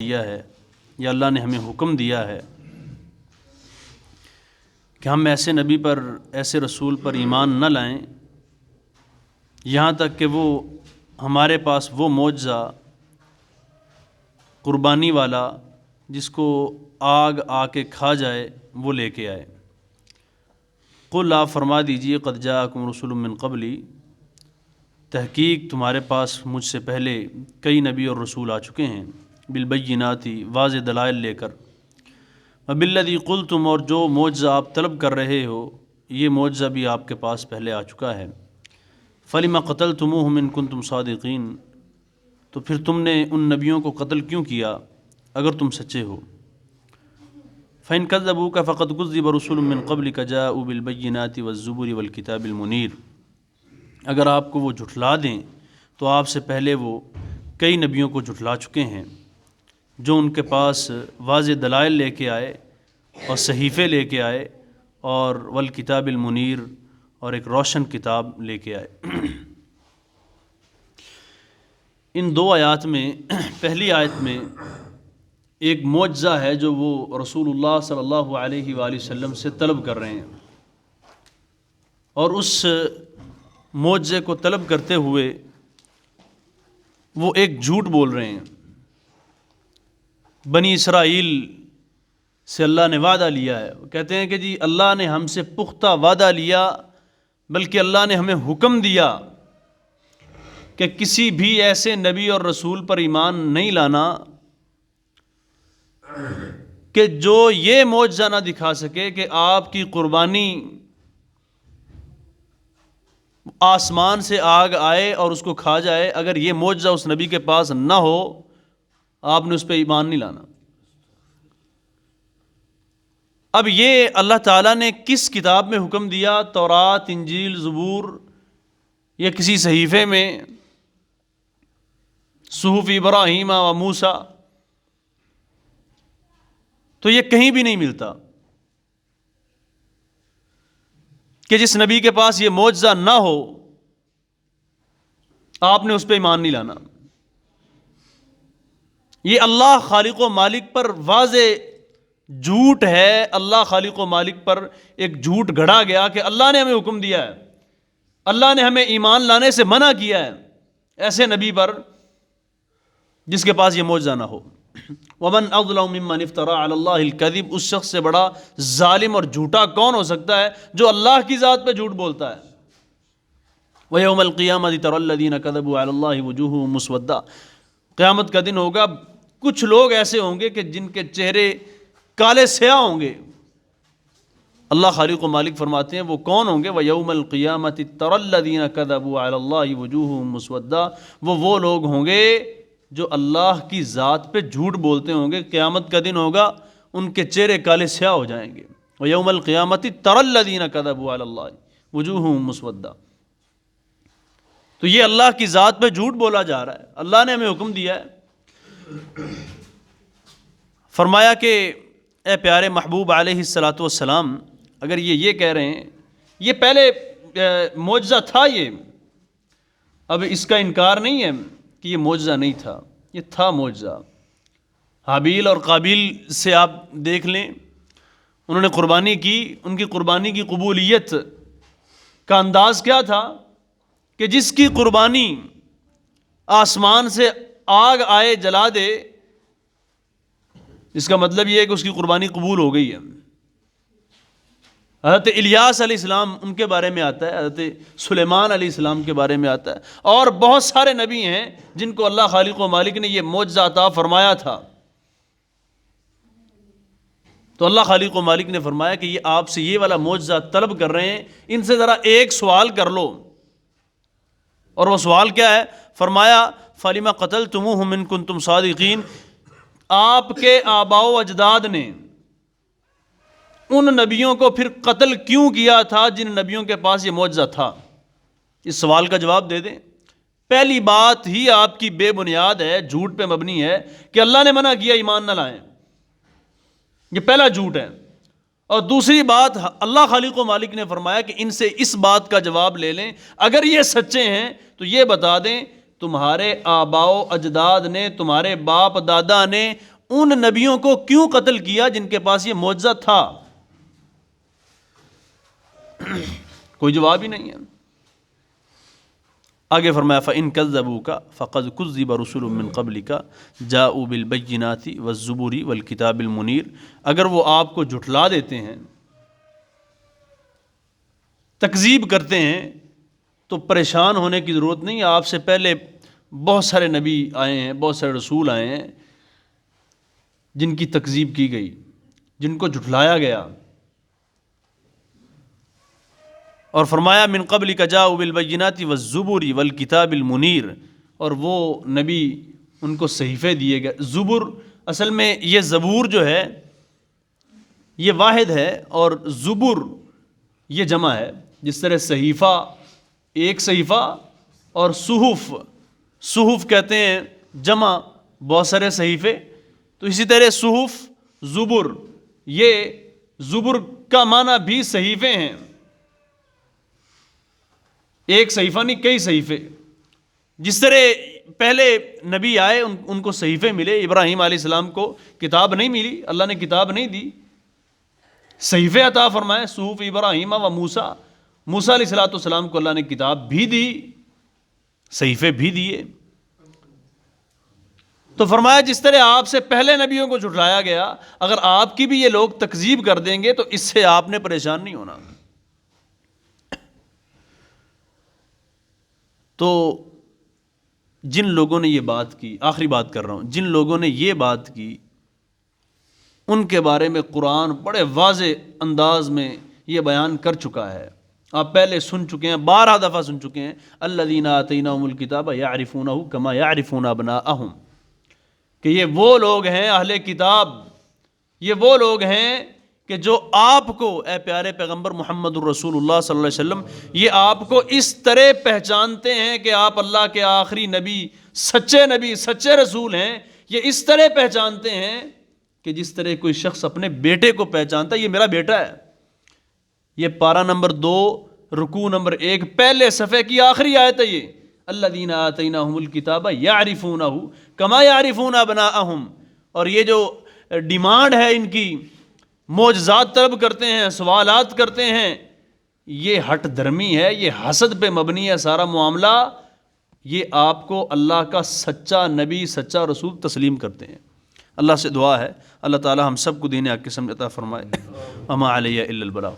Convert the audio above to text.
دیا ہے یا اللہ نے ہمیں حکم دیا ہے کہ ہم ایسے نبی پر، ایسے رسول پر ایمان نہ لائیں یہاں تک کہ وہ ہمارے پاس وہ معجزہ قربانی والا جس کو آگ آ کے کھا جائے وہ لے کے آئے۔ قل آپ فرما دیجئے قد جاءکم رسول من قبلی، تحقیق تمہارے پاس مجھ سے پہلے کئی نبی اور رسول آ چکے ہیں، بالبینات واضح دلائل لے کر، وبالذی قلتم اور جو معجزہ آپ طلب کر رہے ہو یہ معجزہ بھی آپ کے پاس پہلے آ چکا ہے۔ فلم قتلتموہم ان کنتم صادقین، تو پھر تم نے ان نبیوں کو قتل کیوں کیا اگر تم سچے ہو۔ فإن كذبوك فقد كذب رسل من قبلك جاءوا بالبينات والزبر والكتاب المنیر، اگر آپ کو وہ جھٹلا دیں تو آپ سے پہلے وہ کئی نبیوں کو جھٹلا چکے ہیں جو ان کے پاس واضح دلائل لے کے آئے اور صحیفے لے کے آئے اور والکتاب المنیر اور ایک روشن کتاب لے کے آئے۔ ان دو آیات میں پہلی آیت میں ایک معجزہ ہے جو وہ رسول اللہ صلی اللہ علیہ وآلہ وسلم سے طلب کر رہے ہیں، اور اس معجزے کو طلب کرتے ہوئے وہ ایک جھوٹ بول رہے ہیں۔ بنی اسرائیل سے اللہ نے وعدہ لیا ہے، وہ کہتے ہیں کہ جی اللہ نے ہم سے پختہ وعدہ لیا، بلکہ اللہ نے ہمیں حکم دیا کہ کسی بھی ایسے نبی اور رسول پر ایمان نہیں لانا کہ جو یہ معجزہ نہ دکھا سکے کہ آپ کی قربانی آسمان سے آگ آئے اور اس کو کھا جائے۔ اگر یہ معجزہ اس نبی کے پاس نہ ہو آپ نے اس پہ ایمان نہیں لانا۔ اب یہ اللہ تعالیٰ نے کس کتاب میں حکم دیا؟ تورات، انجیل، زبور، یا کسی صحیفے میں، صحف ابراہیم و موسیٰ؟ تو یہ کہیں بھی نہیں ملتا کہ جس نبی کے پاس یہ معجزہ نہ ہو آپ نے اس پہ ایمان نہیں لانا۔ یہ اللہ خالق و مالک پر واضح جھوٹ ہے۔ اللہ خالق و مالک پر ایک جھوٹ گھڑا گیا کہ اللہ نے ہمیں حکم دیا ہے، اللہ نے ہمیں ایمان لانے سے منع کیا ہے ایسے نبی پر جس کے پاس یہ معجزہ نہ ہو۔ ومن اظلم ممن افترى علی اللہ الکذب، اس شخص سے بڑا ظالم اور جھوٹا کون ہو سکتا ہے جو اللہ کی ذات پہ جھوٹ بولتا ہے۔ ویوم القیامۃ تری الذین کذبوا علی اللہ وجوہہم مسودۃ، قیامت کا دن ہوگا کچھ لوگ ایسے ہوں گے کہ جن کے چہرے کالے سیاہ ہوں گے۔ اللہ خالق و مالک فرماتے ہیں وہ کون ہوں گے؟ وَيَوْمَ الْقِيَامَةِ تَرَى الَّذِينَ كَذَبُوا عَلَى اللَّهِ وُجُوهُهُمْ مُسْوَدَّةٌ، وہ لوگ ہوں گے جو اللہ کی ذات پہ جھوٹ بولتے ہوں گے۔ قیامت کا دن ہوگا ان کے چہرے کالے سیاہ ہو جائیں گے۔ وَيَوْمَ الْقِيَامَةِ تَرَى الَّذِينَ كَذَبُوا عَلَى اللَّهِ وُجُوهُهُمْ مُسْوَدَّةٌ۔ تو یہ اللہ کی ذات پہ جھوٹ بولا جا رہا ہے۔ اللہ نے ہمیں حکم دیا ہے، فرمایا کہ اے پیارے محبوب علیہ الصلاۃ والسلام، اگر یہ کہہ رہے ہیں، یہ پہلے معجزہ تھا، یہ اب اس کا انکار نہیں ہے کہ یہ معجزہ نہیں تھا، یہ تھا معجزہ۔ حابیل اور قابیل سے آپ دیکھ لیں، انہوں نے قربانی کی، ان کی قربانی کی قبولیت کا انداز کیا تھا کہ جس کی قربانی آسمان سے آگ آئے جلا دے، اس کا مطلب یہ ہے کہ اس کی قربانی قبول ہو گئی ہے۔ حضرت الیاس علیہ السلام ان کے بارے میں آتا ہے، حضرت سلیمان علیہ السلام کے بارے میں آتا ہے، اور بہت سارے نبی ہیں جن کو اللہ خالق و مالک نے یہ معجزہ عطا فرمایا تھا۔ تو اللہ خالق و مالک نے فرمایا کہ یہ آپ سے یہ والا معجزہ طلب کر رہے ہیں، ان سے ذرا ایک سوال کر لو۔ اور وہ سوال کیا ہے؟ فرمایا فَلِمَ قَتَلْتُمُوهُمْ إِن كُنتُمْ صَادِقِينَ، آپ کے آباء و اجداد نے ان نبیوں کو پھر قتل کیوں کیا تھا جن نبیوں کے پاس یہ معجزہ تھا؟ اس سوال کا جواب دے دیں۔ پہلی بات ہی آپ کی بے بنیاد ہے، جھوٹ پہ مبنی ہے کہ اللہ نے منع کیا ایمان نہ لائیں، یہ پہلا جھوٹ ہے۔ اور دوسری بات، اللہ خالق و مالک نے فرمایا کہ ان سے اس بات کا جواب لے لیں، اگر یہ سچے ہیں تو یہ بتا دیں تمہارے آباء و اجداد نے، تمہارے باپ دادا نے ان نبیوں کو کیوں قتل کیا جن کے پاس یہ معجزہ تھا؟ کوئی جواب ہی نہیں ہے۔ آگے فرمایا فَإِن كَذَّبُوكَ فَقَدْ كُذِّبَ رُسُلٌ مِّن قَبْلِكَ جَاءُوا بِالْبَيِّنَاتِ وَالزُّبُرِ وَالْكِتَابِ الْمُنِيرِ، اگر وہ آپ کو جھٹلا دیتے ہیں، تکذیب کرتے ہیں، تو پریشان ہونے کی ضرورت نہیں ہے۔ آپ سے پہلے بہت سارے نبی آئے ہیں، بہت سارے رسول آئے ہیں جن کی تکذیب کی گئی، جن کو جھٹلایا گیا۔ اور فرمایا من قبل جاءوا بالبینات والزبر والکتاب المنیر، اور وہ نبی ان کو صحیفے دیے گئے۔ زبر اصل میں یہ زبور جو ہے یہ واحد ہے، اور زبر یہ جمع ہے۔ جس طرح صحیفہ ایک صحیفہ اور صحف، صحف کہتے ہیں جمع بہت سارے صحیفے، تو اسی طرح صحف زبر، یہ زبر کا معنی بھی صحیفے ہیں، ایک صحیفہ نہیں کئی صحیفے۔ جس طرح پہلے نبی آئے ان کو صحیفے ملے، ابراہیم علیہ السلام کو کتاب نہیں ملی، اللہ نے کتاب نہیں دی، صحیفے عطا فرمائے، صحف ابراہیم و موسیٰ، موسیٰ علیہ السلام کو اللہ نے کتاب بھی دی، صحیفے بھی دیے۔ تو فرمایا جس طرح آپ سے پہلے نبیوں کو جھٹلایا گیا، اگر آپ کی بھی یہ لوگ تکذیب کر دیں گے تو اس سے آپ نے پریشان نہیں ہونا۔ تو جن لوگوں نے یہ بات کی، آخری بات کر رہا ہوں، جن لوگوں نے یہ بات کی ان کے بارے میں قرآن بڑے واضح انداز میں یہ بیان کر چکا ہے، آپ پہلے سن چکے ہیں، 12 دفعہ سن چکے ہیں۔ الذین آتیناہم الکتاب یعرفونہ کما یعرفون ابناءہم، کہ یہ وہ لوگ ہیں اہل کتاب، یہ وہ لوگ ہیں کہ جو آپ کو اے پیارے پیغمبر محمد الرسول اللہ صلی اللہ علیہ وسلم، یہ آپ کو اس طرح پہچانتے ہیں کہ آپ اللہ کے آخری نبی، سچے رسول ہیں، یہ اس طرح پہچانتے ہیں کہ جس طرح کوئی شخص اپنے بیٹے کو پہچانتا ہے، یہ میرا بیٹا ہے۔ یہ پارہ نمبر 2 رکوع نمبر 1 پہلے صفحے کی آخری آیت ہے یہ، الذین آتیناہم الکتاب یعرفونہ کما یعرفون ابناءہم۔ اور یہ جو ڈیمانڈ ہے ان کی، معجزات طلب کرتے ہیں، سوالات کرتے ہیں، یہ ہٹ درمی ہے، یہ حسد پہ مبنی ہے سارا معاملہ۔ یہ آپ کو اللہ کا سچا نبی، سچا رسول تسلیم کرتے ہیں۔ اللہ سے دعا ہے اللہ تعالی ہم سب کو دین حق کی سمجھ عطا فرمائے۔ وما علیہ الا البلاغ۔